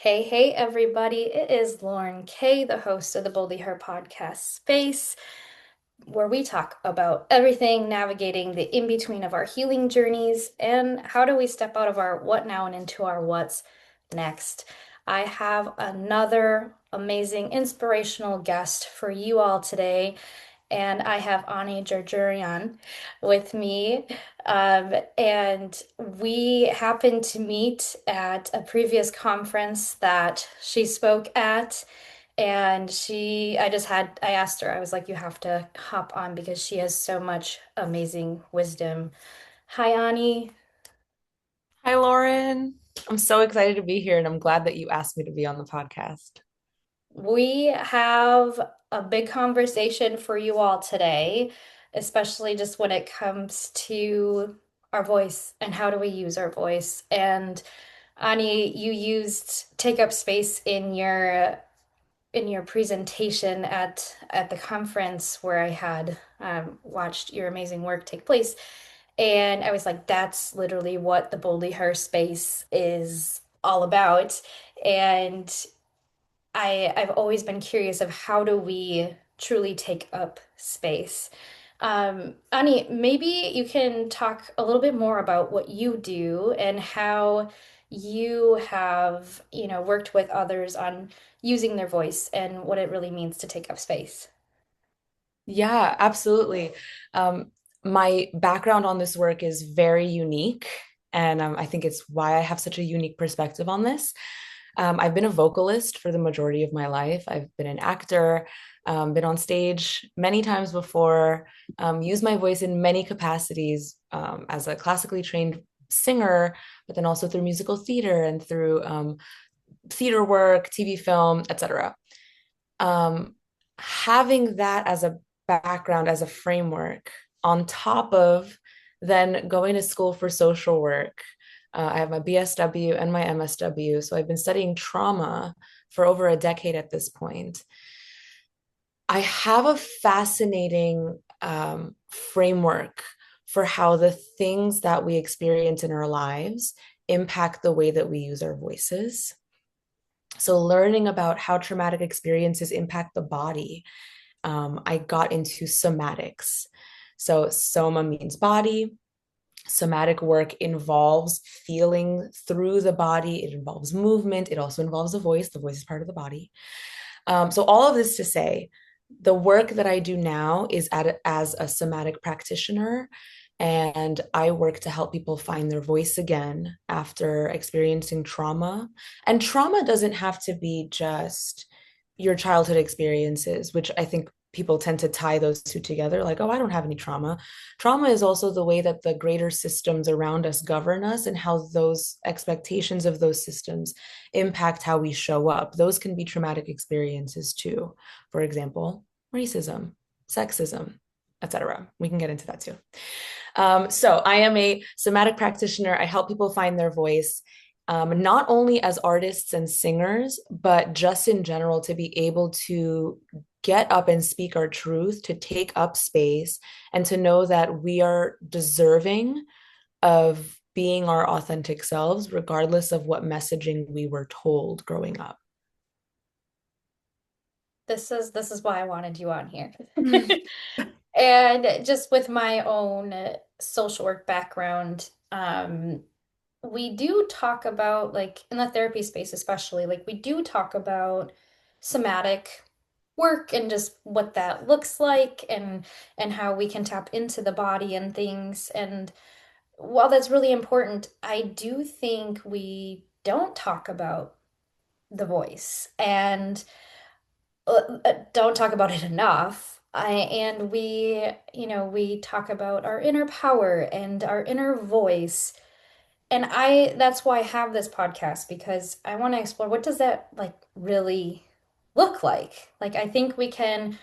Hey, everybody. It is Lauren Kay, the host of the Boldly Her podcast space, where we talk about everything navigating the in between of our healing journeys and how do we step out of our what now and into our what's next. I have another amazing, inspirational guest for you all today, and I have Ani Djirdjirian with me. And we happened to meet at a previous conference that she spoke at. And I asked her, I was like, you have to hop on because she has so much amazing wisdom. Hi, Ani. Hi, Lauren. I'm so excited to be here, and I'm glad that you asked me to be on the podcast. We have a big conversation for you all today, especially just when it comes to our voice and how do we use our voice. And Ani, you used take up space in your presentation at the conference where I had watched your amazing work take place. And I was like, that's literally what the Boldly Her space is all about. And I've always been curious of how do we truly take up space. Ani, maybe you can talk a little bit more about what you do and how you have, worked with others on using their voice and what it really means to take up space. Yeah, absolutely. Um, my background on this work is very unique, and I think it's why I have such a unique perspective on this. I've been a vocalist for the majority of my life. I've been an actor, been on stage many times before, used my voice in many capacities as a classically trained singer, but then also through musical theater and through theater work, TV, film, etc. Um, Having that as a background, as a framework, on top of then going to school for social work. I have my BSW and my MSW. So I've been studying trauma for over a decade at this point. I have a fascinating framework for how the things that we experience in our lives impact the way that we use our voices. So, learning about how traumatic experiences impact the body, I got into somatics. So, soma means body. Somatic work involves feeling through the body, it involves movement, it also involves the voice. The voice is part of the body. So, all of this to say, the work that I do now is as a somatic practitioner, and I work to help people find their voice again after experiencing trauma. And trauma doesn't have to be just your childhood experiences, which I think people tend to tie those two together, like, oh, I don't have any trauma. Trauma is also the way that the greater systems around us govern us and how those expectations of those systems impact how we show up. Those can be traumatic experiences too. For example, racism, sexism, etc. We can get into that too. So I am a somatic practitioner. I help people find their voice, not only as artists and singers, but just in general to be able to get up and speak our truth, to take up space, and to know that we are deserving of being our authentic selves, regardless of what messaging we were told growing up. This is why I wanted you on here. Mhm. And just with my own social work background, we do talk about, like, in the therapy space especially, like we do talk about somatic work and just what that looks like and how we can tap into the body and things. And while that's really important, I do think we don't talk about the voice and don't talk about it enough. And we talk about our inner power and our inner voice. And that's why I have this podcast because I want to explore what does that like really look like? Like I think we can,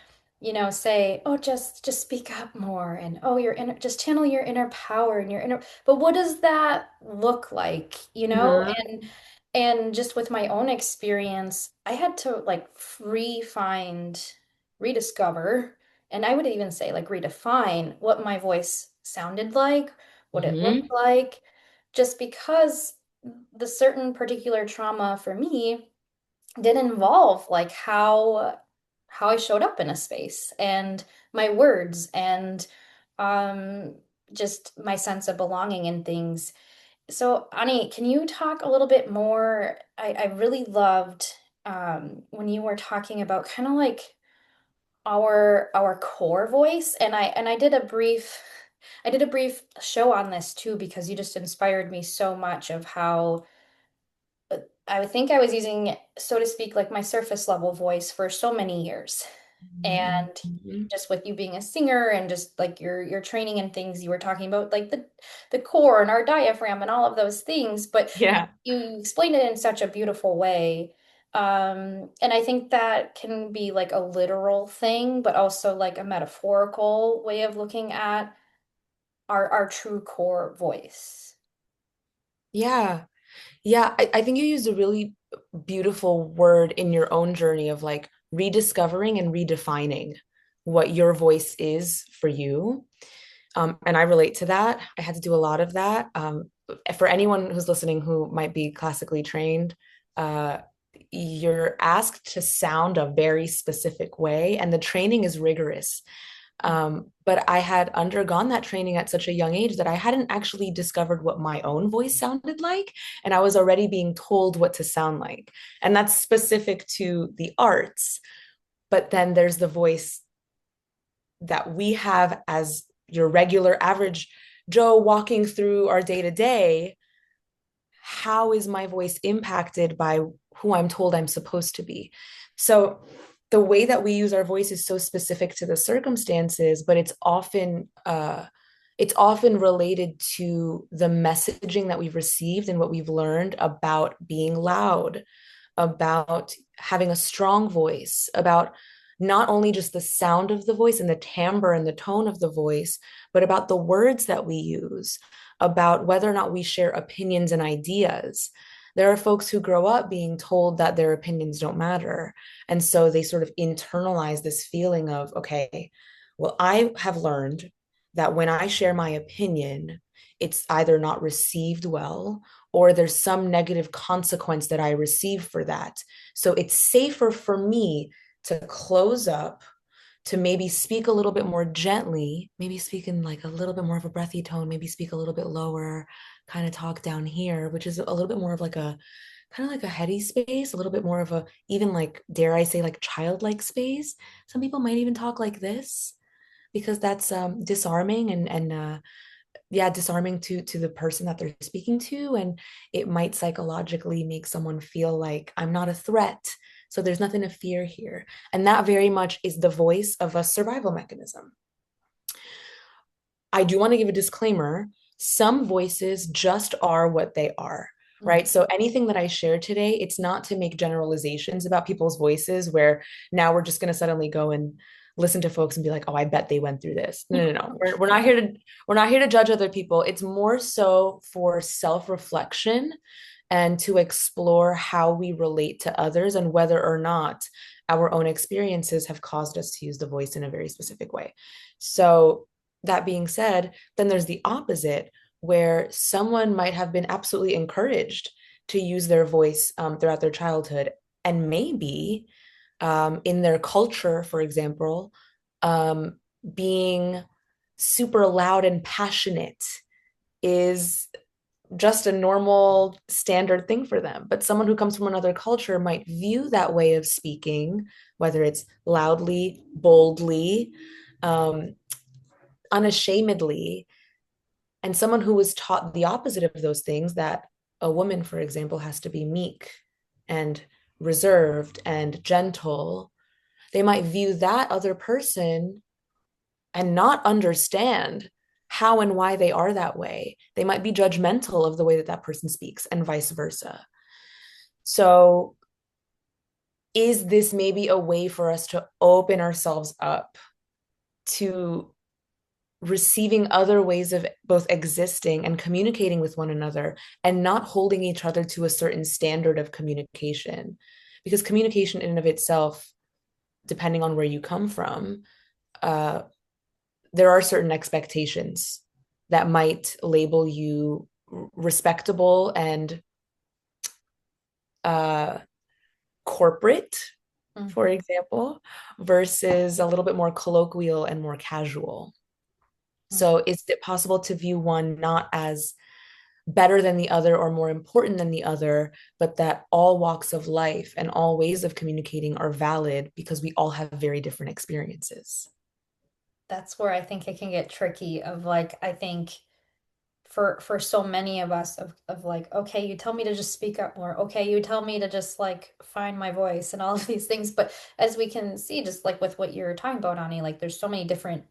say, oh, just speak up more and oh, your inner just channel your inner power and your inner, but what does that look like, Mhm. And just with my own experience, I had to like rediscover, and I would even say like redefine what my voice sounded like, what it looked Mhm. like just because the certain particular trauma for me. did involve like how I showed up in a space and my words and um just my sense of belonging in things. So, Ani, can you talk a little bit more? I really loved when you were talking about kind of like our core voice, and I did a brief show on this too because you just inspired me so much of how I think I was using, so to speak, like my surface level voice for so many years. And Mhm. just with you being a singer and just like your training and things, you were talking about like the core and our diaphragm and all of those things, but Yeah. you explained it in such a beautiful way. And I think that can be like a literal thing, but also like a metaphorical way of looking at our true core voice. Yeah. Yeah. I think you used a really beautiful word in your own journey of like rediscovering and redefining what your voice is for you. And I relate to that. I had to do a lot of that. For anyone who's listening who might be classically trained, uh, you're asked to sound a very specific way, and the training is rigorous. But I had undergone that training at such a young age that I hadn't actually discovered what my own voice sounded like. And I was already being told what to sound like. And that's specific to the arts. But then there's the voice that we have as your regular average Joe walking through our day to day. How is my voice impacted by who I'm told I'm supposed to be? So the way that we use our voice is so specific to the circumstances, but it's often related to the messaging that we've received and what we've learned about being loud, about having a strong voice, about not only just the sound of the voice and the timbre and the tone of the voice, but about the words that we use, about whether or not we share opinions and ideas. There are folks who grow up being told that their opinions don't matter. And so they sort of internalize this feeling of, okay, well, I have learned that when I share my opinion, it's either not received well or there's some negative consequence that I receive for that. So it's safer for me to close up, to maybe speak a little bit more gently, maybe speak in like a little bit more of a breathy tone, maybe speak a little bit lower, kind of talk down here, which is a little bit more of like a kind of like a heady space, a little bit more of a, even like, dare I say, like childlike space. Some people might even talk like this because that's disarming and yeah, disarming to the person that they're speaking to, and it might psychologically make someone feel like I'm not a threat, so there's nothing to fear here. And that very much is the voice of a survival mechanism. I do want to give a disclaimer. Some voices just are what they are, Mhm. right? So anything that I share today, it's not to make generalizations about people's voices where now we're just going to suddenly go and listen to folks and be like, oh, I bet they went through this. No, no, no. We're not here to judge other people. It's more so for self-reflection and to explore how we relate to others and whether or not our own experiences have caused us to use the voice in a very specific way. So that being said, then there's the opposite where someone might have been absolutely encouraged to use their voice throughout their childhood. And maybe in their culture, for example, um, being super loud and passionate is just a normal standard thing for them. But someone who comes from another culture might view that way of speaking, whether it's loudly, boldly, um, unashamedly, and someone who was taught the opposite of those things, that a woman, for example, has to be meek and reserved and gentle, they might view that other person and not understand how and why they are that way. They might be judgmental of the way that that person speaks and vice versa. So, is this maybe a way for us to open ourselves up to receiving other ways of both existing and communicating with one another and not holding each other to a certain standard of communication? Because communication, in and of itself, depending on where you come from, uh, there are certain expectations that might label you respectable and uh, corporate, for Mhm. example, versus a little bit more colloquial and more casual. Mhm. So is it possible to view one not as better than the other or more important than the other, but that all walks of life and all ways of communicating are valid because we all have very different experiences? That's where I think it can get tricky of like I think for so many of us of like okay you tell me to just speak up more, okay you tell me to just like find my voice and all of these things, but as we can see just like with what you're talking about, Ani, like there's so many different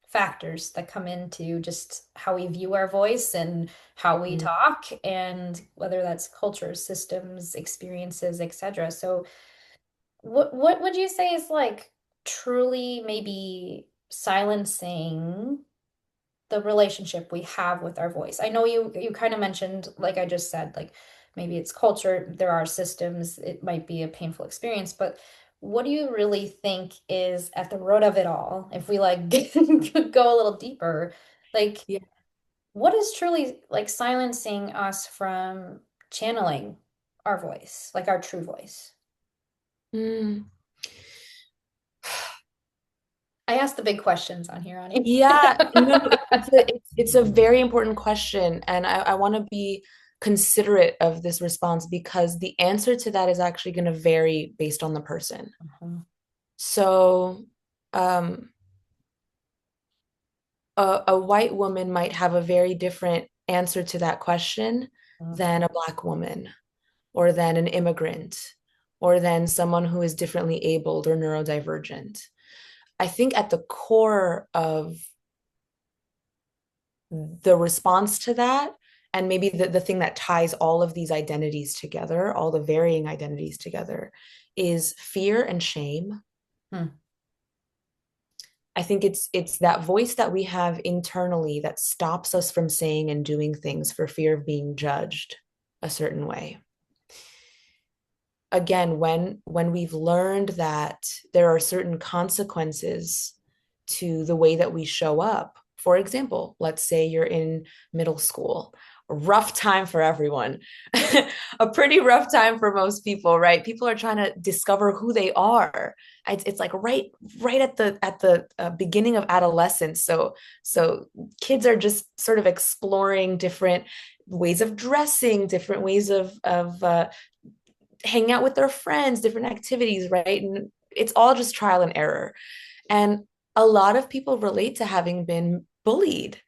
factors that come into just how we view our voice and how we Mm. talk, and whether that's culture, systems, experiences, etc. So what would you say is like truly maybe silencing the relationship we have with our voice? I know you kind of mentioned, like I just said, like maybe it's culture, there are systems, it might be a painful experience, but what do you really think is at the root of it all? If we like go a little deeper, like Yeah. what is truly like silencing us from channeling our voice, like our true voice? Mm. I asked the big questions on here, Ani. Yeah, no, no, it's a very important question, and I want to be considerate of this response because the answer to that is actually going to vary based on the person. Mhm. So, um, a white woman might have a very different answer to that question than a black woman, or than an immigrant, or than someone who is differently abled or neurodivergent. I think at the core of the response to that, and maybe the thing that ties all of these identities together, all the varying identities together, is fear and shame. Mhm. I think it's that voice that we have internally that stops us from saying and doing things for fear of being judged a certain way. Again, when we've learned that there are certain consequences to the way that we show up. For example, let's say you're in middle school, a rough time for everyone, a pretty rough time for most people, right? People are trying to discover who they are. It's like right at the beginning of adolescence. So kids are just sort of exploring different ways of dressing, different ways of hanging out with their friends, different activities, right? And it's all just trial and error. And a lot of people relate to having been bullied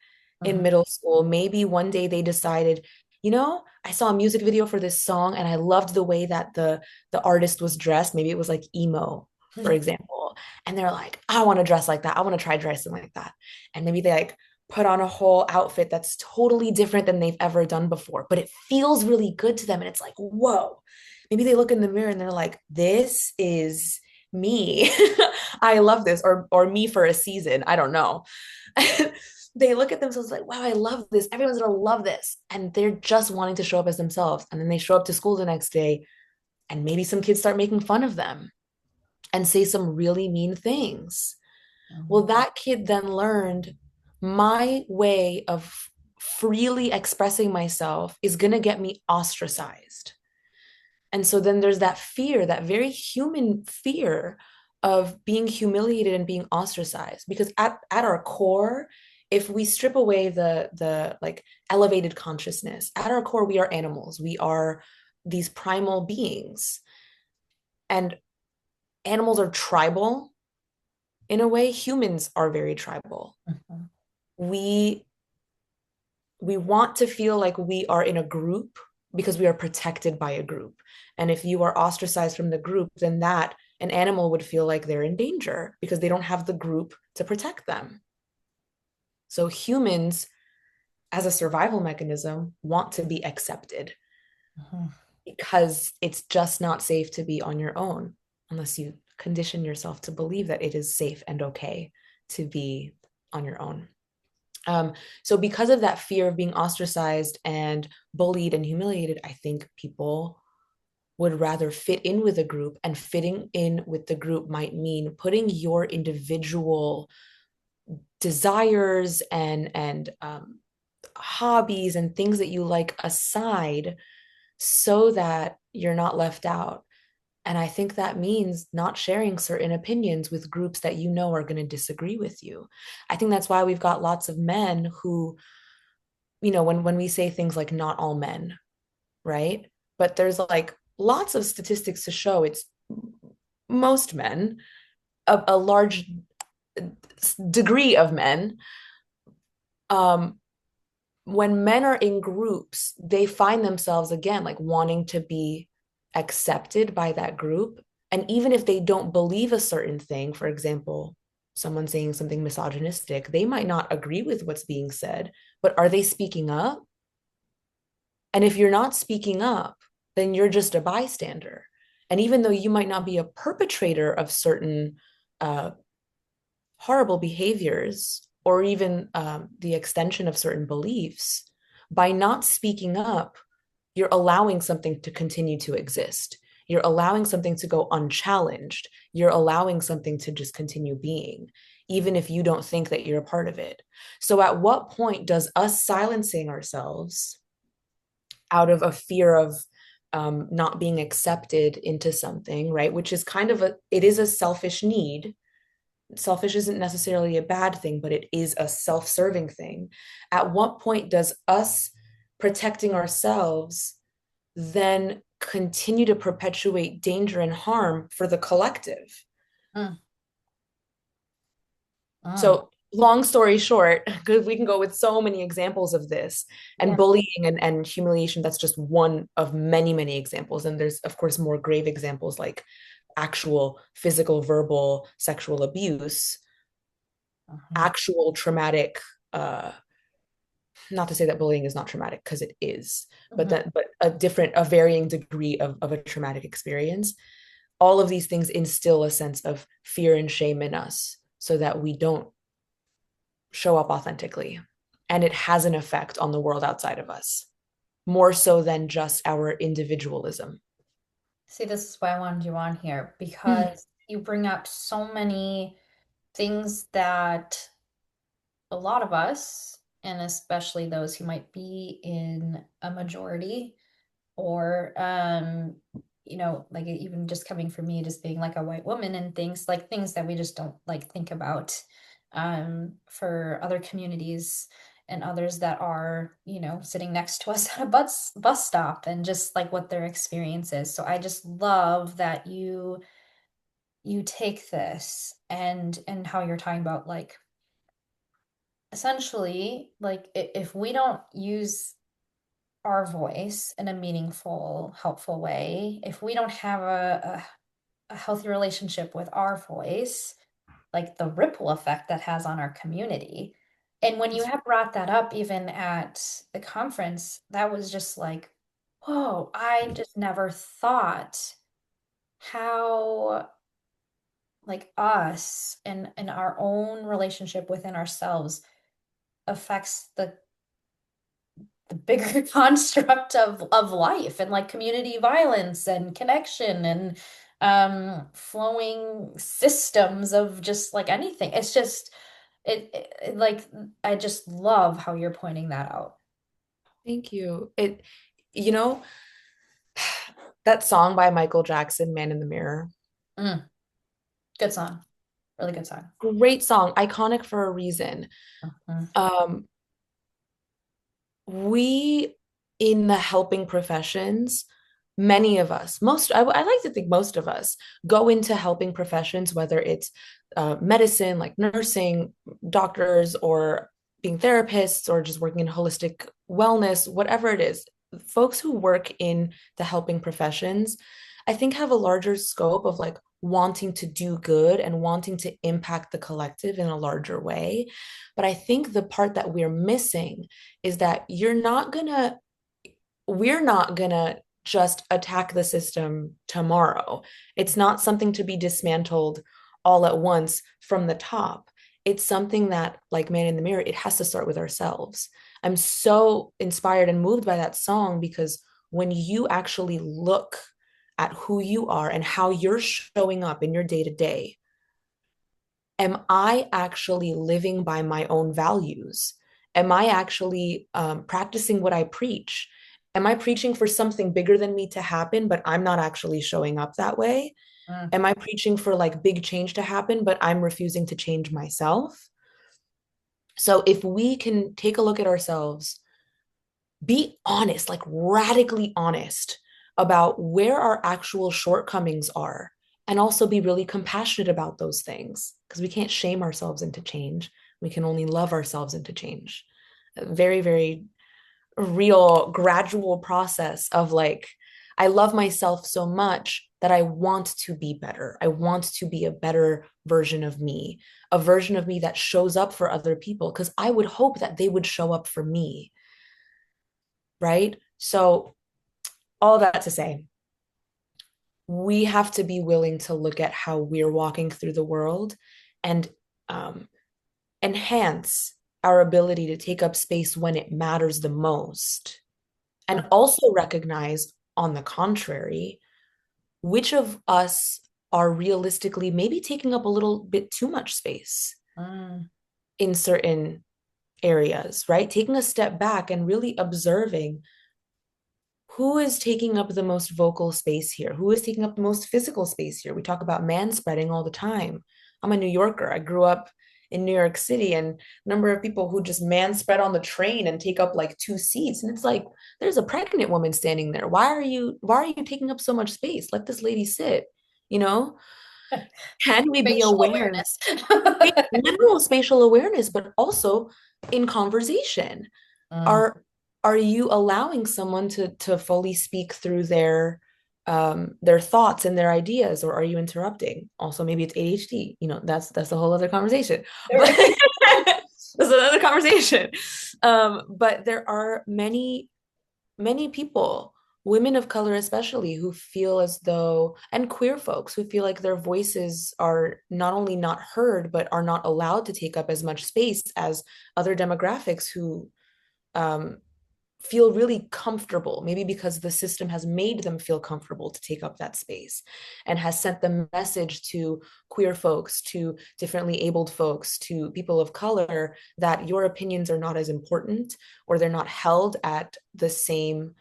in Mhm. middle school. Maybe one day they decided, I saw a music video for this song and I loved the way that the artist was dressed. Maybe it was like emo, for example. And they're like, I want to dress like that. I want to try dressing like that. And maybe they like put on a whole outfit that's totally different than they've ever done before, but it feels really good to them. And it's like, whoa. Maybe they look in the mirror and they're like, this is me. I love this, or me for a season. I don't know. They look at themselves like, wow, I love this. Everyone's gonna love this. And they're just wanting to show up as themselves. And then they show up to school the next day, and maybe some kids start making fun of them and say some really mean things. Well, Mhm. that kid then learned my way of freely expressing myself is gonna get me ostracized. And so then there's that fear, that very human fear of being humiliated and being ostracized. Because at our core, if we strip away the like elevated consciousness, at our core, we are animals. We are these primal beings. And animals are tribal in a way. Humans are very tribal. Mhm. We we want to feel like we are in a group because we are protected by a group. And if you are ostracized from the group, then that an animal would feel like they're in danger because they don't have the group to protect them. So humans, as a survival mechanism, want to be accepted Mhm. because it's just not safe to be on your own unless you condition yourself to believe that it is safe and okay to be on your own. Um, so because of that fear of being ostracized and bullied and humiliated, I think people would rather fit in with a group, and fitting in with the group might mean putting your individual desires and hobbies and things that you like aside so that you're not left out. And I think that means not sharing certain opinions with groups that you know are going to disagree with you. I think that's why we've got lots of men who, when we say things like not all men, right? But there's like lots of statistics to show it's most men, a large degree of men. Um, when men are in groups, they find themselves again like wanting to be accepted by that group. And even if they don't believe a certain thing, for example, someone saying something misogynistic, they might not agree with what's being said, but are they speaking up? And if you're not speaking up, then you're just a bystander. And even though you might not be a perpetrator of certain uh, horrible behaviors or even the extension of certain beliefs, by not speaking up, you're allowing something to continue to exist. You're allowing something to go unchallenged. You're allowing something to just continue being, even if you don't think that you're a part of it. So, at what point does us silencing ourselves out of a fear of not being accepted into something, right? Which is kind of it is a selfish need. Selfish isn't necessarily a bad thing, but it is a self serving thing. At what point does us protecting ourselves then continue to perpetuate danger and harm for the collective? Mm, mm. So, long story short, because we can go with so many examples of this, and Yeah. bullying and humiliation, that's just one of many, many examples. And there's, of course, more grave examples like actual physical, verbal, sexual abuse, Mhm. actual traumatic, uh, not to say that bullying is not traumatic, because it is, but Mhm. that, but a varying degree of a traumatic experience. All of these things instill a sense of fear and shame in us so that we don't show up authentically. And it has an effect on the world outside of us, more so than just our individualism. See, this is why I wanted you on here Mm. because you bring up so many things that a lot of us, and especially those who might be in a majority, or like even just coming from me, just being like a white woman and things that we just don't like think about for other communities and others that are, sitting next to us at a bus stop and just like what their experience is. So I just love that you take this and how you're talking about like essentially like if we don't use our voice in a meaningful, helpful way, if we don't have a healthy relationship with our voice, like the ripple effect that has on our community. And when you have brought that up, even at the conference, that was just like, whoa, I just never thought how like us and our own relationship within ourselves affects the bigger construct of life and like community violence and connection and flowing systems of just like anything. It's just like I just love how you're pointing that out. Thank you. You know, that song by Michael Jackson, Man in the Mirror, Mm, good song. Really good song. great song, iconic for a reason. Mhm. Um, we in the helping professions, many of us, I like to think most of us go into helping professions, whether it's medicine, like nursing, doctors, or being therapists, or just working in holistic wellness, whatever it is. Folks who work in the helping professions, I think, have a larger scope of like wanting to do good and wanting to impact the collective in a larger way. But I think the part that we're missing is that we're not gonna just attack the system tomorrow. It's not something to be dismantled all at once from the top. It's something that, like Man in the Mirror, it has to start with ourselves. I'm so inspired and moved by that song because when you actually look at who you are and how you're showing up in your day to day, am I actually living by my own values? Am I actually practicing what I preach? Am I preaching for something bigger than me to happen, but I'm not actually showing up that way? Mm, Am I preaching for like big change to happen, but I'm refusing to change myself? So if we can take a look at ourselves, be honest, like radically honest about where our actual shortcomings are, and also be really compassionate about those things because we can't shame ourselves into change. We can only love ourselves into change. Very, very real, gradual process of like, I love myself so much that I want to be better. I want to be a better version of me, a version of me that shows up for other people because I would hope that they would show up for me, right? So, all that to say, we have to be willing to look at how we're walking through the world and um, enhance our ability to take up space when it matters the most. And mm, also recognize, on the contrary, which of us are realistically maybe taking up a little bit too much space mm, in certain areas, right? Taking a step back and really observing who is taking up the most vocal space here? Who is taking up the most physical space here? We talk about man spreading all the time. I'm a New Yorker. I grew up in New York City, and a number of people who just man spread on the train and take up like two seats. And it's like, there's a pregnant woman standing there. Why are you taking up so much space? Let this lady sit, you know? Can we be Spatial aware? awareness. Literal spatial awareness, but also in conversation Mm, are are you allowing someone to fully speak through their thoughts and their ideas, or are you interrupting? Also, maybe it's ADHD. That's a whole other conversation. But right. that's another conversation. But there are many people, women of color especially, who feel as though, and queer folks who feel like their voices are not only not heard, but are not allowed to take up as much space as other demographics who um, feel really comfortable, maybe because the system has made them feel comfortable to take up that space and has sent the message to queer folks, to differently abled folks, to people of color that your opinions are not as important or they're not held at the same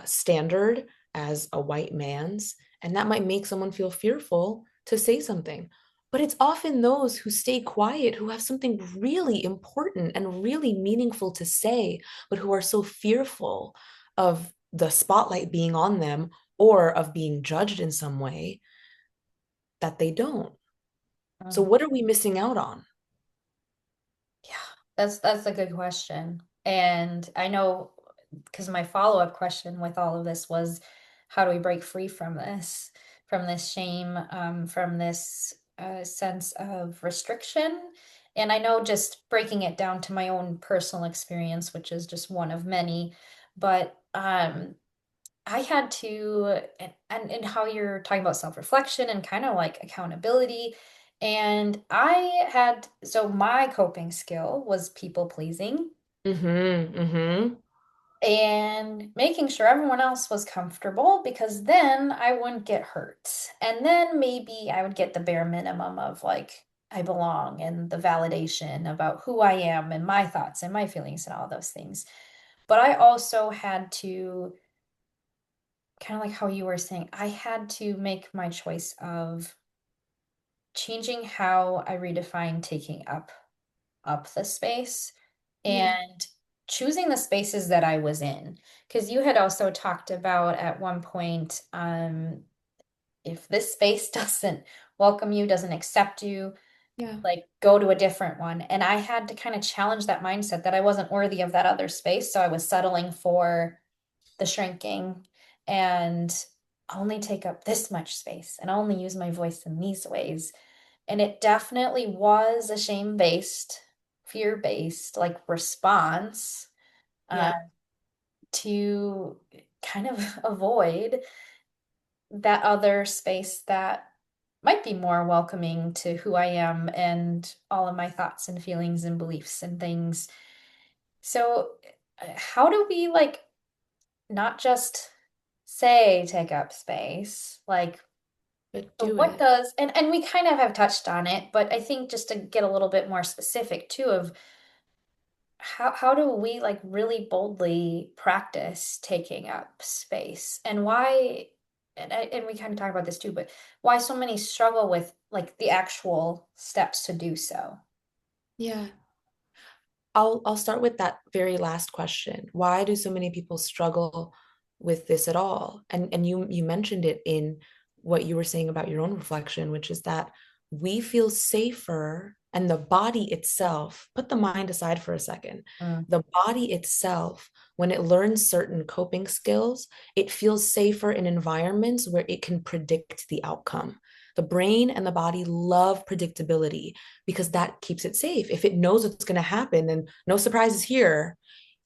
standard as a white man's. And that might make someone feel fearful to say something. But it's often those who stay quiet who have something really important and really meaningful to say, but who are so fearful of the spotlight being on them or of being judged in some way that they don't. So, Mm. what are we missing out on? Yeah, that's a good question. And I know because my follow-up question with all of this was, how do we break free from this shame, from this sense of restriction? And I know just breaking it down to my own personal experience, which is just one of many, but I had to, and how you're talking about self-reflection and kind of like accountability. And I had, so my coping skill was people pleasing Mm-hmm, mm-hmm. and making sure everyone else was comfortable because then I wouldn't get hurt. And then maybe I would get the bare minimum of like, I belong and the validation about who I am and my thoughts and my feelings and all those things. But I also had to kind of like how you were saying, I had to make my choice of changing how I redefine taking up the space Yeah. and choosing the spaces that I was in. Because you had also talked about at one point, if this space doesn't welcome you, doesn't accept you, Yeah. like go to a different one. And I had to kind of challenge that mindset that I wasn't worthy of that other space. So I was settling for the shrinking and only take up this much space and only use my voice in these ways. And it definitely was a shame-based, fear-based like response uh, Yeah. to kind of avoid that other space that might be more welcoming to who I am and all of my thoughts and feelings and beliefs and things. So, how do we like not just say take up space, like But so do what it. does and we kind of have touched on it, but I think just to get a little bit more specific too of how do we like really boldly practice taking up space, and why, and we kind of talk about this too, but why so many struggle with like the actual steps to do so? Yeah. I'll start with that very last question. Why do so many people struggle with this at all? And you mentioned it in what you were saying about your own reflection, which is that we feel safer and the body itself, put the mind aside for a second. Mm. The body itself, when it learns certain coping skills, it feels safer in environments where it can predict the outcome. The brain and the body love predictability because that keeps it safe. If it knows what's going to happen, then no surprises here,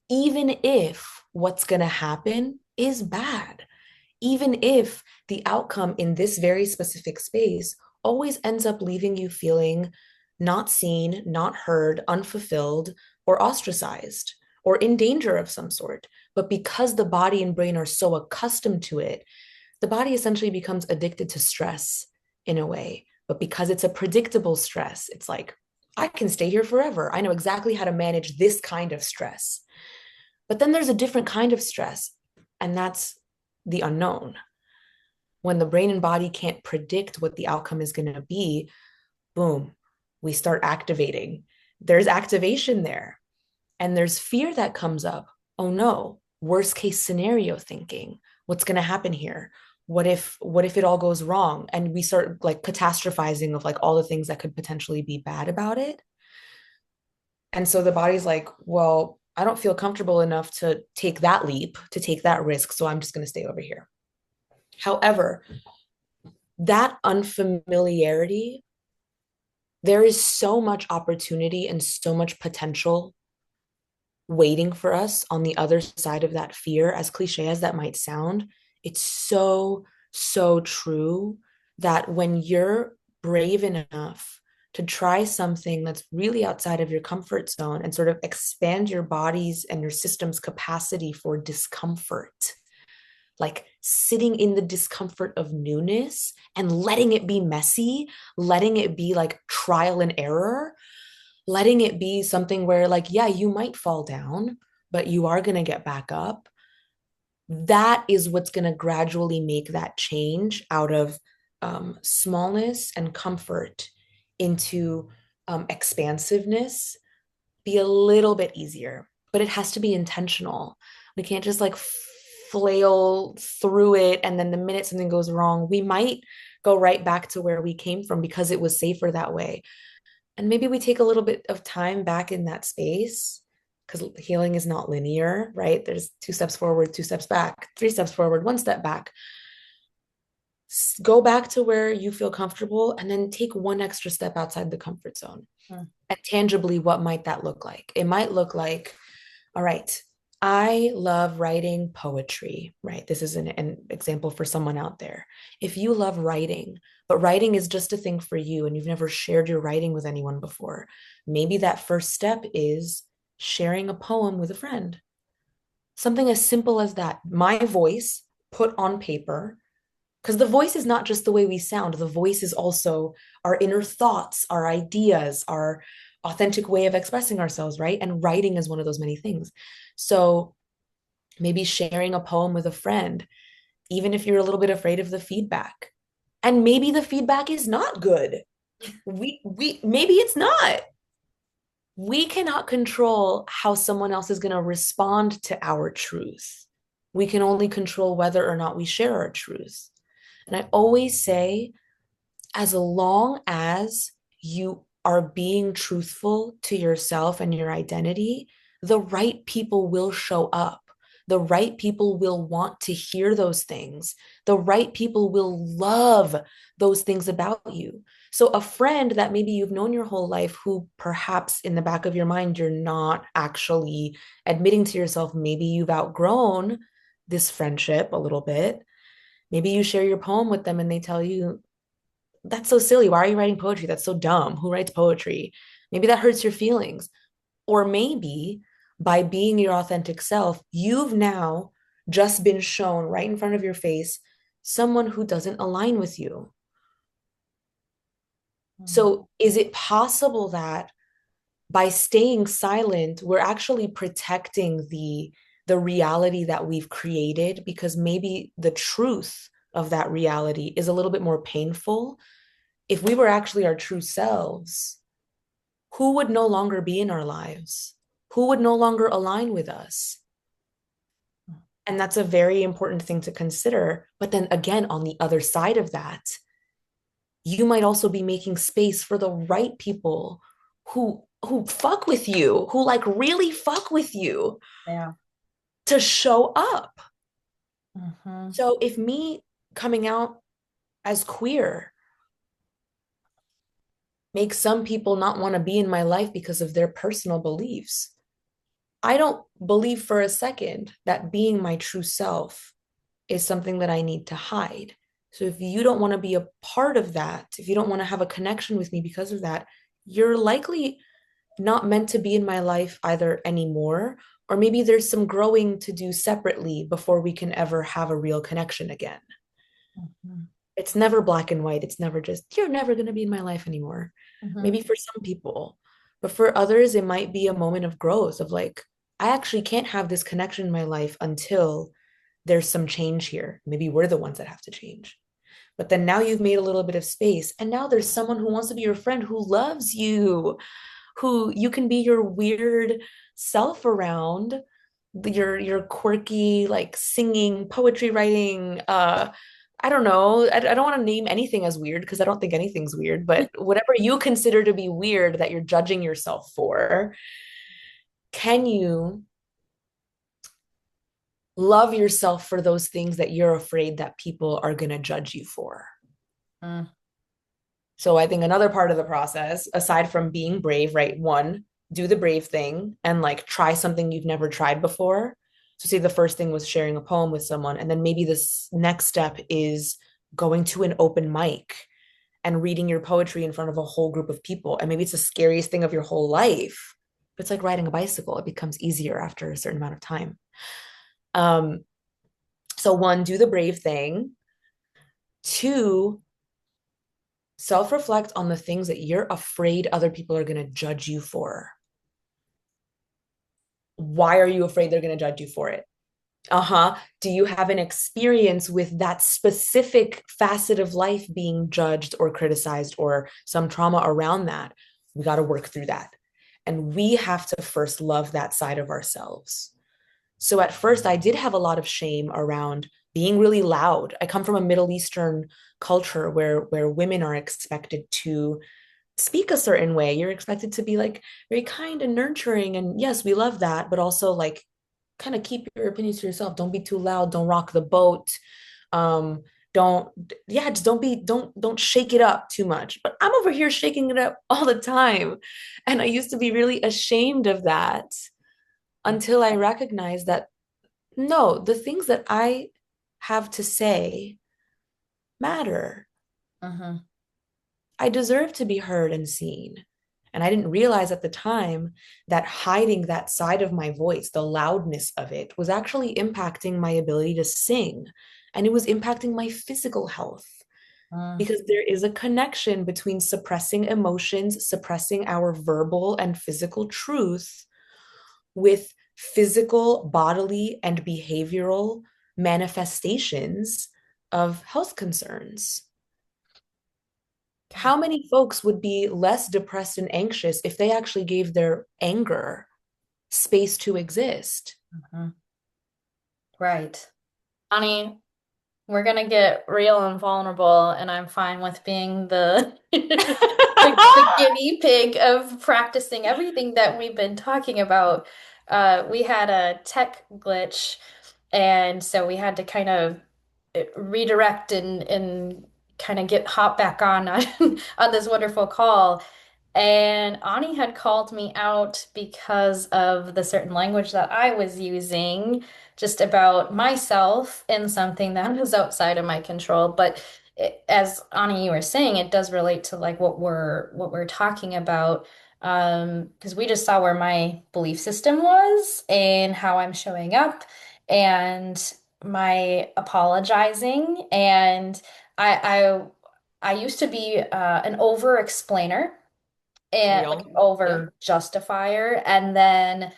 even if what's going to happen is bad, even if the outcome in this very specific space always ends up leaving you feeling not seen, not heard, unfulfilled, or ostracized, or in danger of some sort. But because the body and brain are so accustomed to it, the body essentially becomes addicted to stress in a way. But because it's a predictable stress, it's like, I can stay here forever. I know exactly how to manage this kind of stress. But then there's a different kind of stress, and that's the unknown. When the brain and body can't predict what the outcome is going to be, boom, we start activating. There's activation there, and there's fear that comes up. Oh no, worst case scenario thinking. What's going to happen here? What if it all goes wrong? And we start like catastrophizing of like all the things that could potentially be bad about it. And so the body's like, well, I don't feel comfortable enough to take that leap, to take that risk, so I'm just going to stay over here. However, that unfamiliarity, there is so much opportunity and so much potential waiting for us on the other side of that fear, as cliche as that might sound. It's so, so true that when you're brave enough to try something that's really outside of your comfort zone and sort of expand your body's and your system's capacity for discomfort, like sitting in the discomfort of newness and letting it be messy, letting it be like trial and error, letting it be something where, like, yeah, you might fall down, but you are going to get back up. That is what's going to gradually make that change out of smallness and comfort into expansiveness be a little bit easier, but it has to be intentional. We can't just like flail through it. And then the minute something goes wrong, we might go right back to where we came from because it was safer that way. And maybe we take a little bit of time back in that space because healing is not linear, right? There's 2 steps forward, 2 steps back, 3 steps forward, 1 step back. Go back to where you feel comfortable and then take one extra step outside the comfort zone. Mm. And tangibly, what might that look like? It might look like, all right, I love writing poetry, right? This is an example for someone out there. If you love writing, but writing is just a thing for you and you've never shared your writing with anyone before, maybe that first step is sharing a poem with a friend. Something as simple as that. My voice put on paper, because the voice is not just the way we sound, the voice is also our inner thoughts, our ideas, our authentic way of expressing ourselves, right? And writing is one of those many things. So maybe sharing a poem with a friend, even if you're a little bit afraid of the feedback. And maybe the feedback is not good. We maybe it's not. We cannot control how someone else is going to respond to our truth. We can only control whether or not we share our truth. And I always say, as long as you are being truthful to yourself and your identity, the right people will show up. The right people will want to hear those things. The right people will love those things about you. So, a friend that maybe you've known your whole life, who perhaps in the back of your mind, you're not actually admitting to yourself, maybe you've outgrown this friendship a little bit. Maybe you share your poem with them and they tell you, that's so silly. Why are you writing poetry? That's so dumb. Who writes poetry? Maybe that hurts your feelings. Or maybe by being your authentic self, you've now just been shown right in front of your face someone who doesn't align with you. Mm. So is it possible that by staying silent, we're actually protecting the reality that we've created because maybe the truth of that reality is a little bit more painful. If we were actually our true selves, who would no longer be in our lives? Who would no longer align with us? And that's a very important thing to consider. But then again, on the other side of that, you might also be making space for the right people who fuck with you, who like really fuck with you Yeah. to show up. Hmm. So if me coming out as queer makes some people not want to be in my life because of their personal beliefs, I don't believe for a second that being my true self is something that I need to hide. So if you don't want to be a part of that, if you don't want to have a connection with me because of that, you're likely not meant to be in my life either anymore, or maybe there's some growing to do separately before we can ever have a real connection again. Hmm. It's never black and white. It's never just, you're never going to be in my life anymore. Hmm. Maybe for some people, but for others, it might be a moment of growth of like, I actually can't have this connection in my life until there's some change here. Maybe we're the ones that have to change. But then now you've made a little bit of space, and now there's someone who wants to be your friend who loves you, who you can be your weird self around, your quirky like singing, poetry writing, I don't know. I don't want to name anything as weird because I don't think anything's weird, but whatever you consider to be weird that you're judging yourself for, can you love yourself for those things that you're afraid that people are going to judge you for? Hmm. So I think another part of the process, aside from being brave, right? One, do the brave thing and like try something you've never tried before. So, say the first thing was sharing a poem with someone, and then maybe this next step is going to an open mic and reading your poetry in front of a whole group of people. And maybe it's the scariest thing of your whole life. But it's like riding a bicycle, it becomes easier after a certain amount of time. Um, so, one, do the brave thing. Two, self reflect on the things that you're afraid other people are going to judge you for. Why are you afraid they're going to judge you for it? Uh-huh. Do you have an experience with that specific facet of life being judged or criticized or some trauma around that? We got to work through that. And we have to first love that side of ourselves. So at first, I did have a lot of shame around being really loud. I come from a Middle Eastern culture where women are expected to speak a certain way. You're expected to be like very kind and nurturing. And yes, we love that, but also like kind of keep your opinions to yourself. Don't be too loud. Don't rock the boat. Um, don't yeah, just don't shake it up too much. But I'm over here shaking it up all the time. And I used to be really ashamed of that until I recognized that no, the things that I have to say matter. Hmm. I deserve to be heard and seen. And I didn't realize at the time that hiding that side of my voice, the loudness of it, was actually impacting my ability to sing. And it was impacting my physical health because there is a connection between suppressing emotions, suppressing our verbal and physical truth with physical, bodily, and behavioral manifestations of health concerns. How many folks would be less depressed and anxious if they actually gave their anger space to exist? Hmm. Right. Honey, we're gonna get real and vulnerable, and I'm fine with being the the guinea pig of practicing everything that we've been talking about. We had a tech glitch, and so we had to kind of redirect and kind of get hop back on on this wonderful call. And Ani had called me out because of the certain language that I was using, just about myself in something that was outside of my control. But as Ani, you were saying, it does relate to like what we're talking about. Because we just saw where my belief system was and how I'm showing up and my apologizing. And I I used to be an over explainer and like Real. Yep. over justifier. And then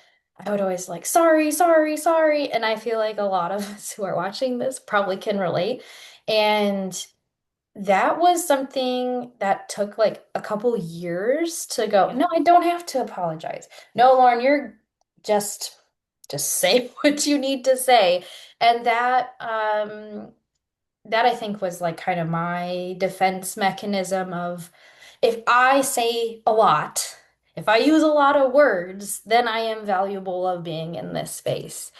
I would always like, sorry, sorry, sorry. And I feel like a lot of us who are watching this probably can relate. And that was something that took like a couple years to go, Yeah. no, I don't have to apologize. No, Lauren, you're just just say what you need to say. And that I think was like kind of my defense mechanism of if I say a lot, if I use a lot of words, then I am valuable of being in this space.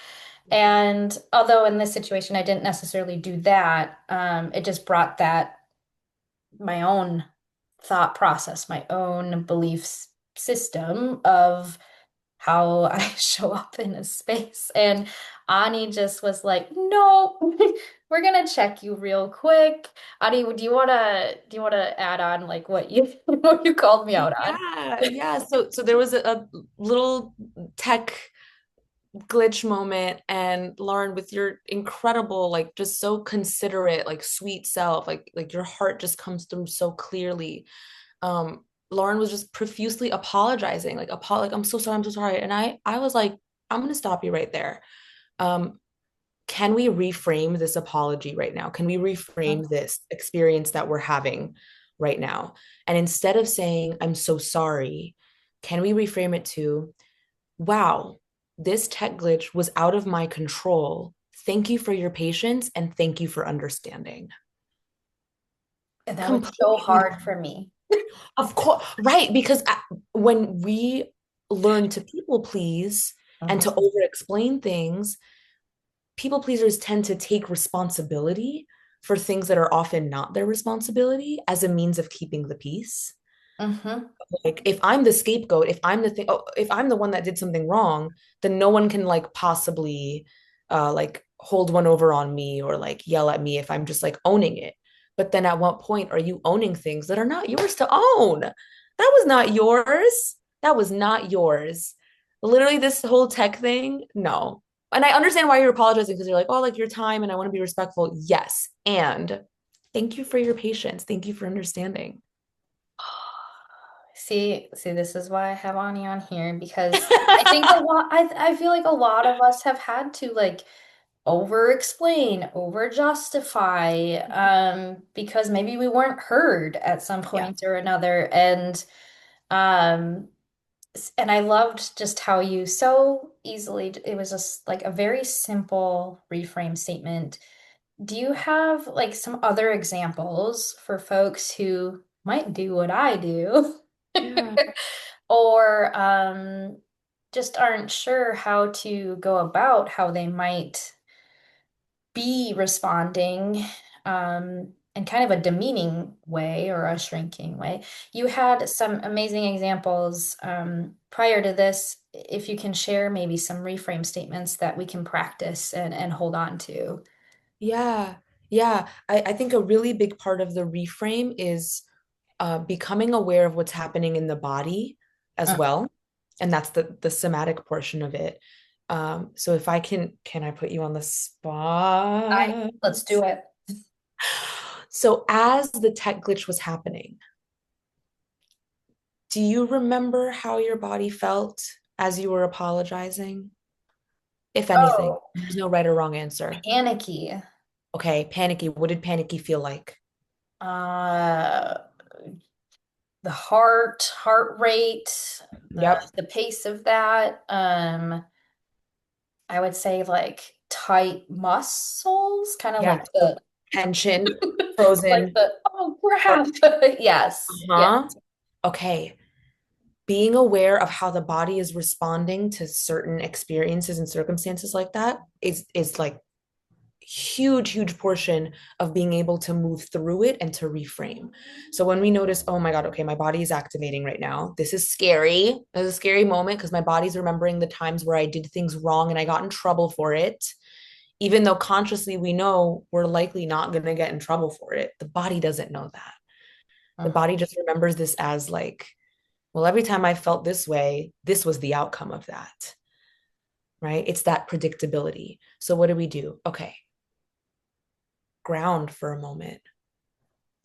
And although in this situation I didn't necessarily do that, it just brought that my own thought process, my own beliefs system of how I show up in a space. And Ani just was like, "No, we're gonna check you real quick." Ani, do you wanna add on like what you what you called me out on? Yeah. So there was a little tech glitch moment, and Lauren, with your incredible, like just so considerate, like sweet self, like your heart just comes through so clearly. Lauren was just profusely apologizing, like I'm so sorry, I'm so sorry. And I was like, I'm gonna stop you right there. Um, can we reframe this apology right now? Can we reframe this experience that we're having right now? And instead of saying, I'm so sorry, can we reframe it to, wow, this tech glitch was out of my control. Thank you for your patience and thank you for understanding. And that was so Completely. hard for me. Of course, right. Because when we learn to people please and Mhm. to over explain things, people pleasers tend to take responsibility for things that are often not their responsibility as a means of keeping the peace. Mhm. Like if I'm the scapegoat, if I'm the thing, oh, if I'm the one that did something wrong, then no one can like possibly like hold one over on me or like yell at me if I'm just like owning it. But then at what point are you owning things that are not yours to own? That was not yours. That was not yours. Literally, this whole tech thing, no. And I understand why you're apologizing because you're like, oh, like your time and I want to be respectful. Yes. And thank you for your patience. Thank you for understanding. See, this is why I have Ani on here because I think a lot, I feel like a lot of us have had to like over explain, over justify, because maybe we weren't heard at some Yeah. point or another. Um, and I loved just how you so easily, it was just like a very simple reframe statement. Do you have like some other examples for folks who might do what I do? Yeah. Or just aren't sure how to go about how they might be responding in kind of a demeaning way or a shrinking way. You had some amazing examples prior to this. If you can share maybe some reframe statements that we can practice and hold on to. Yeah. Yeah. I think a really big part of the reframe is becoming aware of what's happening in the body as Uh, well. And that's the somatic portion of it. So if can I put you on the spot? let's do it. So as the tech glitch was happening, do you remember how your body felt as you were apologizing? If anything, Oh, there's no right or wrong answer. panicky. Okay, panicky. What did panicky feel like? Uh, the heart rate, Yep. the pace of that. I would say like tight muscles, kind of Yeah. like So the tension, like frozen. the oh crap. Yes. Yeah. Uh-huh. Okay. Being aware of how the body is responding to certain experiences and circumstances like that is like huge portion of being able to move through it and to reframe. So when we notice, oh my God, okay, my body is activating right now. This is scary. This is a scary moment because my body's remembering the times where I did things wrong and I got in trouble for it. Even though consciously we know we're likely not going to get in trouble for it, the body doesn't know that. The Mhm. body just remembers this as like, well, every time I felt this way, this was the outcome of that, right? It's that predictability. So what do we do? Okay, ground for a moment.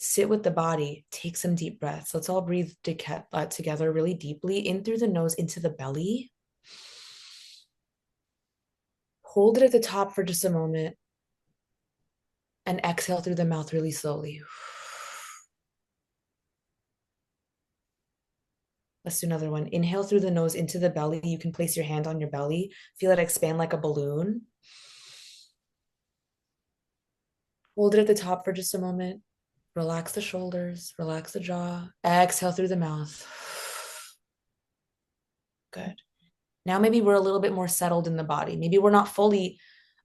Sit with the body, take some deep breaths. Let's all breathe together really deeply in through the nose into the belly. Hold it at the top for just a moment and exhale through the mouth really slowly. Let's do another one. Inhale through the nose into the belly. You can place your hand on your belly. Feel it expand like a balloon. Hold it at the top for just a moment. Relax the shoulders, relax the jaw. Exhale through the mouth. Good. Now maybe we're a little bit more settled in the body. Maybe we're not fully,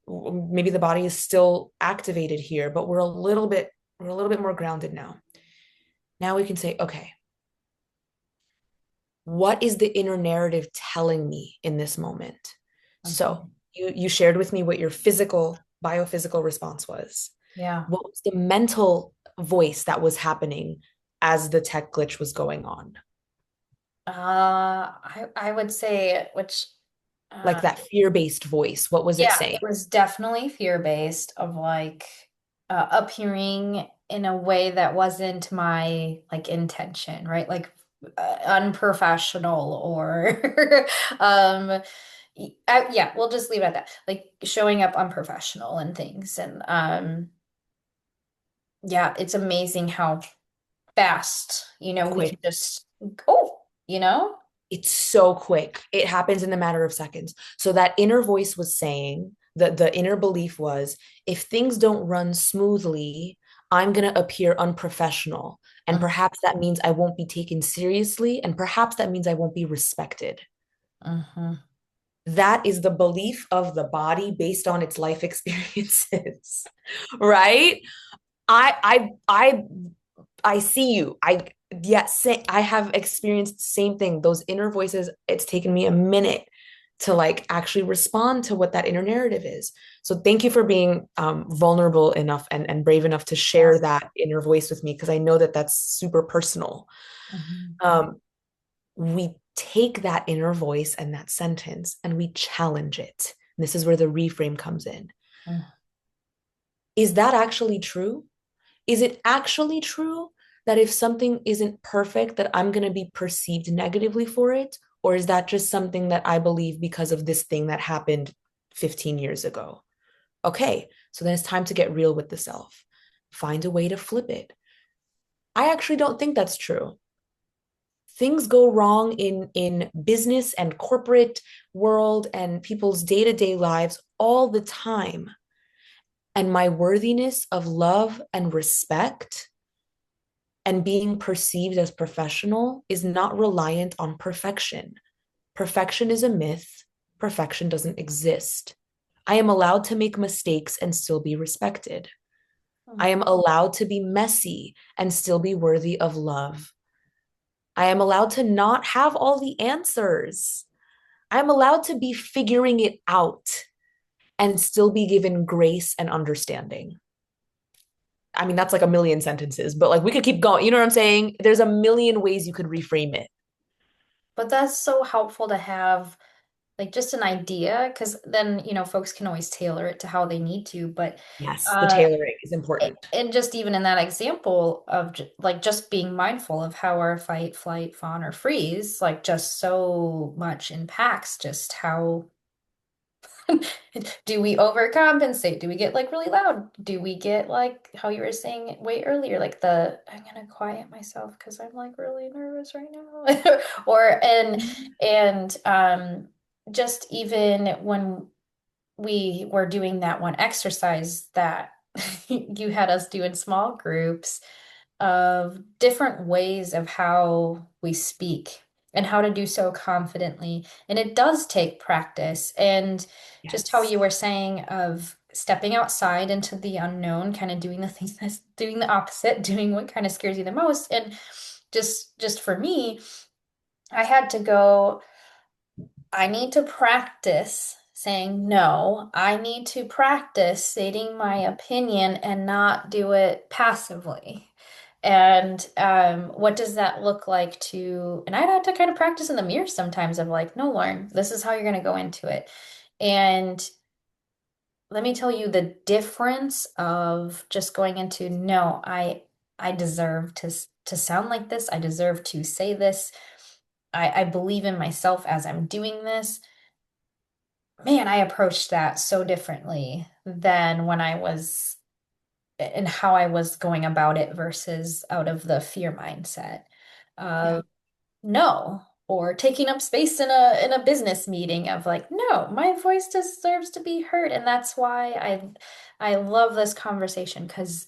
maybe the body is still activated here, but we're a little bit more grounded now. Now we can say, okay, what is the inner narrative telling me in this moment? So Mhm. you shared with me what your physical, biophysical response was. Yeah. What was the mental voice that was happening as the tech glitch was going on? I would say which Like uh that fear-based voice, what was it yeah, saying? it was definitely fear-based of like appearing in a way that wasn't my like intention, right? Like unprofessional or yeah, we'll just leave it at that. Like showing up unprofessional and things and yeah, it's amazing how fast, we can Quick. just go, you know? It's so quick. It happens in a matter of seconds. So that inner voice was saying, the inner belief was, if things don't run smoothly, I'm going to appear unprofessional. And perhaps that means I won't be taken seriously. And perhaps that means I won't be respected. Mm-hmm. That is the belief of the body based on its life experiences, right? I see you. I have experienced the same thing. Those inner voices, it's taken me a minute to like actually respond to what that inner narrative is. So thank you for being vulnerable enough and brave enough to Yeah. share that inner voice with me because I know that that's super personal. Mm-hmm. Um, we take that inner voice and that sentence and we challenge it. And this is where the reframe comes in. Is that actually true? Is it actually true that if something isn't perfect, that I'm going to be perceived negatively for it? Or is that just something that I believe because of this thing that happened 15 years ago? Okay, so then it's time to get real with the self. Find a way to flip it. I actually don't think that's true. Things go wrong in business and corporate world and people's day-to-day lives all the time. And my worthiness of love and respect and being perceived as professional is not reliant on perfection. Perfection is a myth. Perfection doesn't exist. I am allowed to make mistakes and still be respected. I am allowed to be messy and still be worthy of love. I am allowed to not have all the answers. I am allowed to be figuring it out and still be given grace and understanding. I mean, that's like a million sentences, but like we could keep going. You know what I'm saying? There's a million ways you could reframe it. But that's so helpful to have like just an idea because then, folks can always tailor it to how they need to. But Yes, the uh tailoring is important. and just even in that example of like just being mindful of how our fight, flight, fawn, or freeze like just so much impacts just how do we overcompensate? Do we get like really loud? Do we get like how you were saying way earlier, like I'm gonna quiet myself because I'm like really nervous right now. Or and just even when we were doing that one exercise that you had us do in small groups of different ways of how we speak and how to do so confidently. And it does take practice. And just how Yes. you were saying of stepping outside into the unknown, kind of doing the things that's doing the opposite, doing what kind of scares you the most. And just for me, I had to go, I need to practice saying no. I need to practice stating my opinion and not do it passively. And what does that look like and I'd have to kind of practice in the mirror sometimes of like, no, Lauren, this is how you're going to go into it. And let me tell you the difference of just going into no, I deserve to sound like this. I deserve to say this. I believe in myself as I'm doing this. Man, I approached that so differently than when I was and how I was going about it versus out of the fear mindset Yeah. of no, or taking up space in a business meeting of like, no, my voice deserves to be heard. And that's why I love this conversation because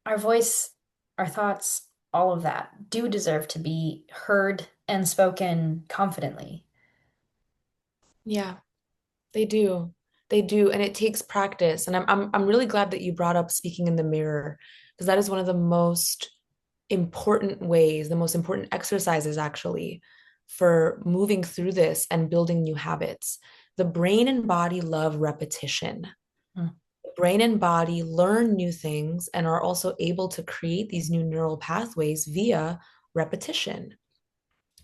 our voice, our thoughts, all of that do deserve to be heard and spoken confidently. Yeah, they do. They do. And it takes practice. And I'm really glad that you brought up speaking in the mirror, because that is one of the most important ways, the most important exercises actually for moving through this and building new habits. The brain and body love repetition. Mm, The brain and body learn new things and are also able to create these new neural pathways via repetition.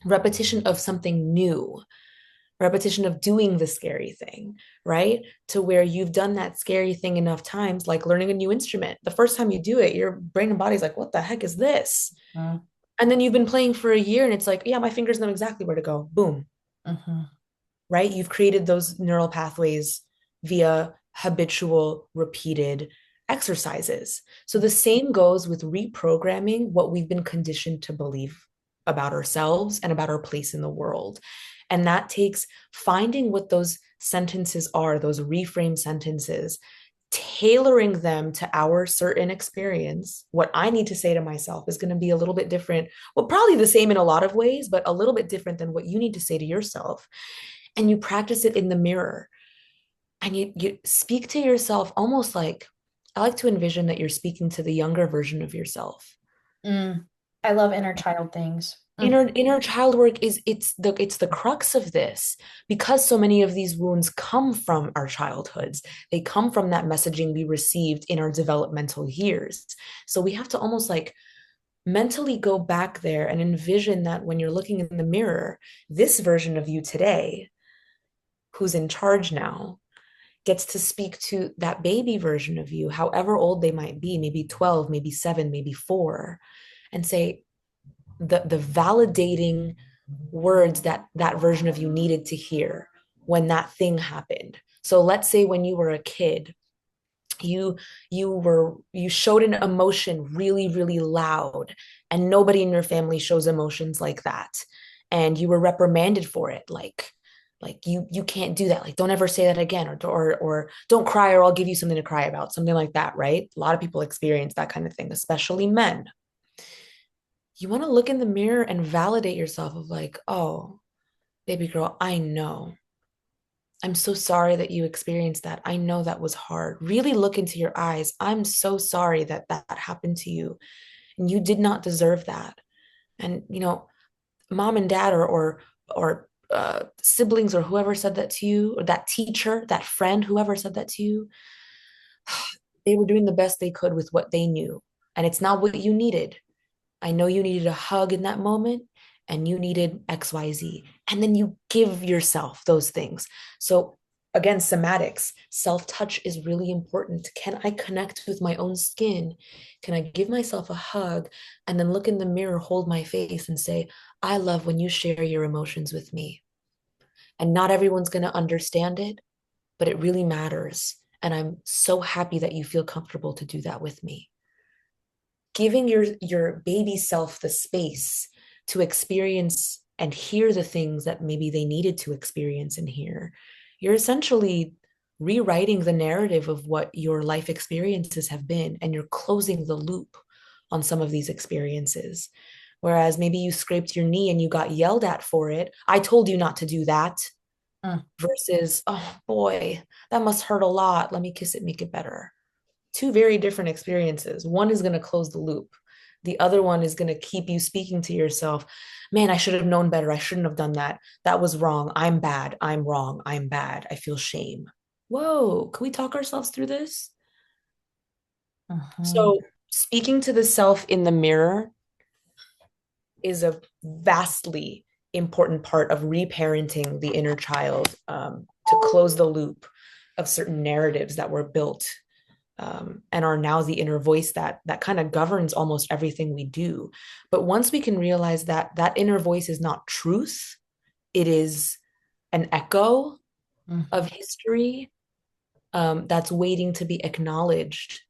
Repetition of something new, repetition of doing the scary thing, right? To where you've done that scary thing enough times, like learning a new instrument. The first time you do it, your brain and body's like, what the heck is this? mm, And then you've been playing for a year and it's like, yeah, my fingers know exactly where to go. Boom, mhm, right? You've created those neural pathways via habitual, repeated exercises. So the same goes with reprogramming what we've been conditioned to believe about ourselves and about our place in the world. And that takes finding what those sentences are, those reframe sentences, tailoring them to our certain experience. What I need to say to myself is going to be a little bit different. Well, probably the same in a lot of ways, but a little bit different than what you need to say to yourself. And you practice it in the mirror and you speak to yourself almost like, I like to envision that you're speaking to the younger version of yourself. mm. I love inner child things. Mm, Inner child work is it's the crux of this, because so many of these wounds come from our childhoods. They come from that messaging we received in our developmental years. So we have to almost like mentally go back there and envision that when you're looking in the mirror, this version of you today, who's in charge now, gets to speak to that baby version of you, however old they might be, maybe 12, maybe 7, maybe 4, and say the validating words that that version of you needed to hear when that thing happened. So let's say when you were a kid, you you showed an emotion really really loud, and nobody in your family shows emotions like that, and you were reprimanded for it, like you can't do that, like don't ever say that again, or don't cry or I'll give you something to cry about, something like that, right? A lot of people experience that kind of thing, especially men. You want to look in the mirror and validate yourself of like, oh, baby girl, I know, I'm so sorry that you experienced that. I know that was hard. Really look into your eyes. I'm so sorry that that happened to you. And you did not deserve that. And, mom and dad or siblings or whoever said that to you, or that teacher, that friend, whoever said that to you, they were doing the best they could with what they knew. And it's not what you needed. I know you needed a hug in that moment and you needed XYZ. And then you give yourself those things. So, again, somatics, self touch is really important. Can I connect with my own skin? Can I give myself a hug and then look in the mirror, hold my face, and say, I love when you share your emotions with me? And not everyone's going to understand it, but it really matters. And I'm so happy that you feel comfortable to do that with me. Giving your baby self the space to experience and hear the things that maybe they needed to experience and hear, you're essentially rewriting the narrative of what your life experiences have been, and you're closing the loop on some of these experiences. Whereas maybe you scraped your knee and you got yelled at for it. I told you not to do that. mm. Versus, oh boy, that must hurt a lot. Let me kiss it, make it better. Two very different experiences. One is going to close the loop. The other one is going to keep you speaking to yourself. Man, I should have known better. I shouldn't have done that. That was wrong. I'm bad. I'm wrong. I'm bad. I feel shame. Whoa, can we talk ourselves through this? Mhm. So, speaking to the self in the mirror is a vastly important part of reparenting the inner child, to close the loop of certain narratives that were built and are now the inner voice that kind of governs almost everything we do. But once we can realize that that inner voice is not truth, it is an echo of Mhm. history, that's waiting to be acknowledged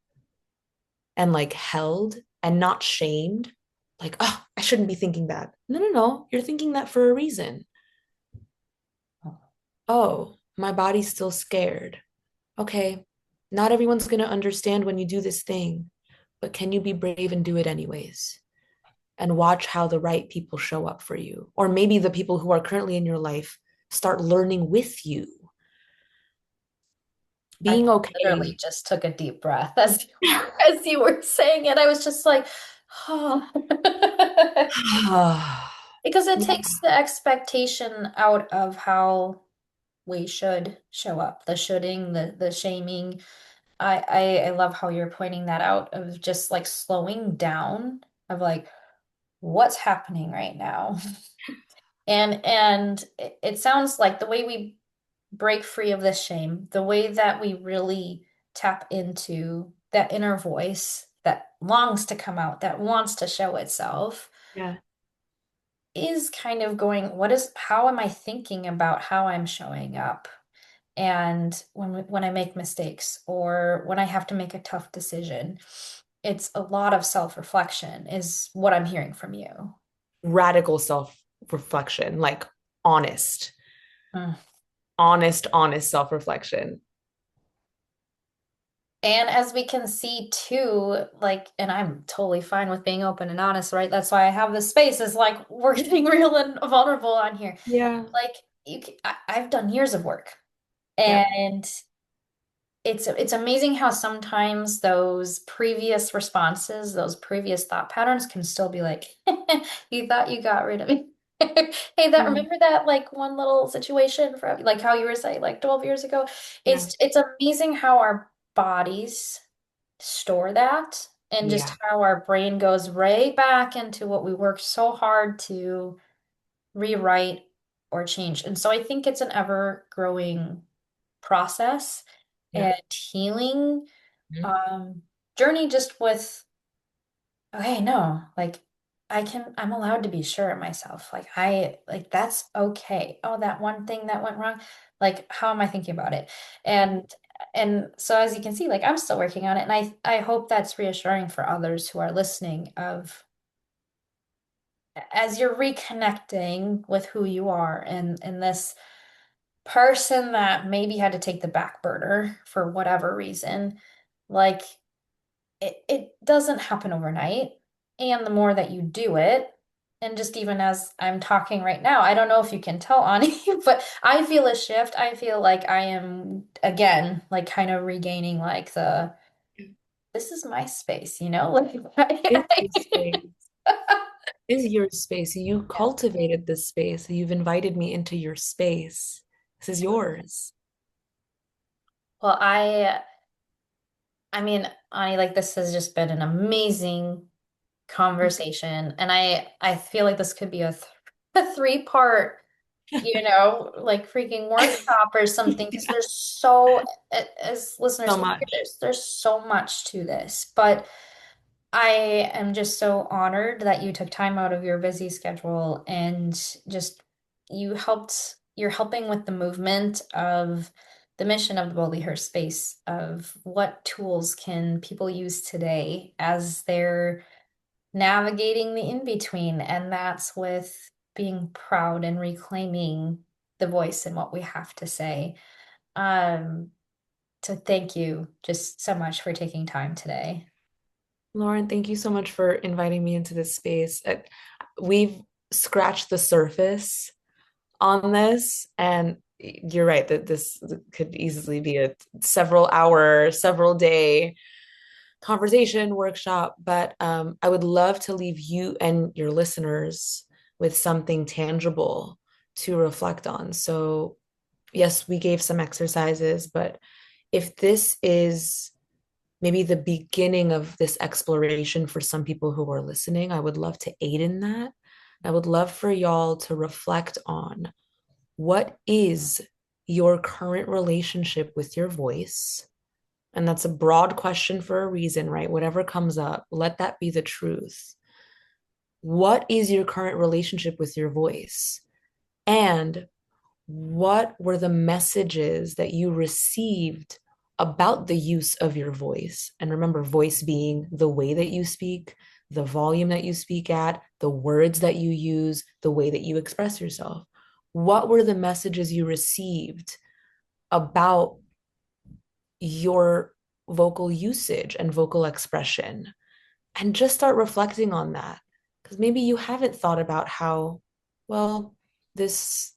and like held and not shamed. Like, oh, I shouldn't be thinking that. No, no, no. You're thinking that for a reason. Oh, my body's still scared. Okay, not everyone's going to understand when you do this thing, but can you be brave and do it anyways? And watch how the right people show up for you. Or maybe the people who are currently in your life start learning with you. I Being literally okay. just took a deep breath as you were saying it. I was just like, oh. Because it Yeah, takes the expectation out of how we should show up, the shoulding, the shaming. I love how you're pointing that out of just like slowing down of like what's happening right now. And it sounds like the way we break free of this shame, the way that we really tap into that inner voice that longs to come out, that wants to show itself, yeah, is kind of going, how am I thinking about how I'm showing up? And when I make mistakes or when I have to make a tough decision, it's a lot of self-reflection is what I'm hearing from you. radical self-reflection, like honest, Mm. honest self-reflection. And as we can see too, like, and I'm totally fine with being open and honest, right? That's why I have this space is like we're getting real and vulnerable on here. Yeah, Like I've done years of work, yeah, and it's amazing how sometimes those previous responses, those previous thought patterns can still be like, you thought you got rid of me. Hey, that yeah, remember that like one little situation from like how you were saying like 12 years ago? yeah, It's amazing how our bodies store that and just yeah. how our brain goes right back into what we worked so hard to rewrite or change. And so I think it's an ever growing process Yeah. and healing Mhm. um journey just with okay, no, like I'm allowed to be sure of myself. Like like that's okay. Oh, that one thing that went wrong. Like how am I thinking about it? And and so as you can see, like I'm still working on it and I hope that's reassuring for others who are listening of as you're reconnecting with who you are and this person that maybe had to take the back burner for whatever reason, like it doesn't happen overnight. And the more that you do it, and just even as I'm talking right now, I don't know if you can tell, Ani, but I feel a shift. I feel like I am again, like kind of regaining like this is my space, you know? Like Is your space. Is your space. You yeah. cultivated this space. You've invited me into your space. This is yours. Well, I mean, Ani, like this has just been an amazing conversation, and I feel like this could be a three-part, like freaking workshop or something, because Yeah. there's so, as listeners So can hear, much. there's so much to this, but I am just so honored that you took time out of your busy schedule and just you're helping with the movement of the mission of the Boldly Her space of what tools can people use today as they're navigating the in-between. And that's with being proud and reclaiming the voice and what we have to say. Um, so thank you just so much for taking time today. Lauren, thank you so much for inviting me into this space. We've scratched the surface on this, and you're right that this could easily be a several hour, several day conversation workshop, but I would love to leave you and your listeners with something tangible to reflect on. So, yes, we gave some exercises, but if this is maybe the beginning of this exploration for some people who are listening, I would love to aid in that. I would love for y'all to reflect on what is your current relationship with your voice? And that's a broad question for a reason, right? Whatever comes up, let that be the truth. What is your current relationship with your voice? And what were the messages that you received about the use of your voice? And remember, voice being the way that you speak, the volume that you speak at, the words that you use, the way that you express yourself. What were the messages you received about your vocal usage and vocal expression? And just start reflecting on that. Because maybe you haven't thought about how, well, this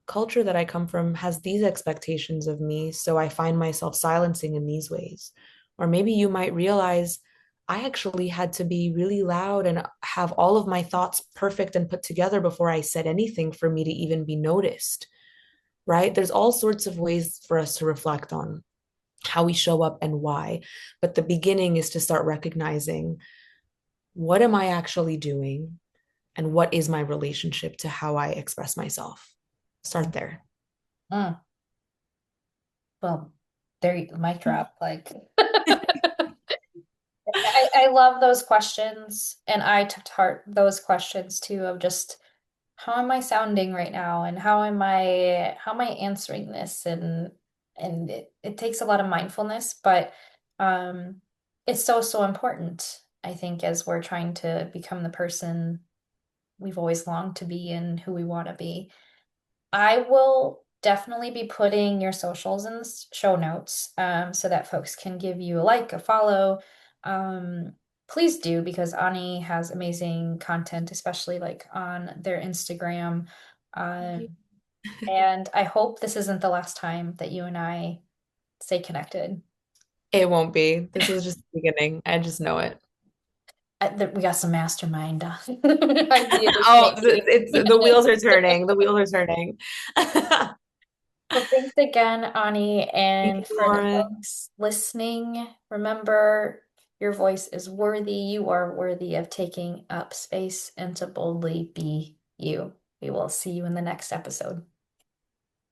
culture that I come from has these expectations of me, so I find myself silencing in these ways. Or maybe you might realize I actually had to be really loud and have all of my thoughts perfect and put together before I said anything for me to even be noticed, right? There's all sorts of ways for us to reflect on how we show up and why. But the beginning is to start recognizing, what am I actually doing? And what is my relationship to how I express myself? Start there. Mm, well, mic drop. Like, I love those questions, and I took to heart those questions too of just how am I sounding right now, and how am I answering this, and it takes a lot of mindfulness, but um, it's so important. I think as we're trying to become the person we've always longed to be and who we want to be. I will definitely be putting your socials in the show notes so that folks can give you a like, a follow. Um, Please do because Ani has amazing content, especially like on their Instagram. Thank Uh, you. and I hope this isn't the last time that you and I stay connected. It won't be. This is just the beginning. I just know it. We got some mastermind ideas, Oh, maybe. the wheels are turning. The wheels are turning. Well, thanks again, Ani. Thank And you, for the Lauren. folks listening, remember your voice is worthy. You are worthy of taking up space and to boldly be you. We will see you in the next episode.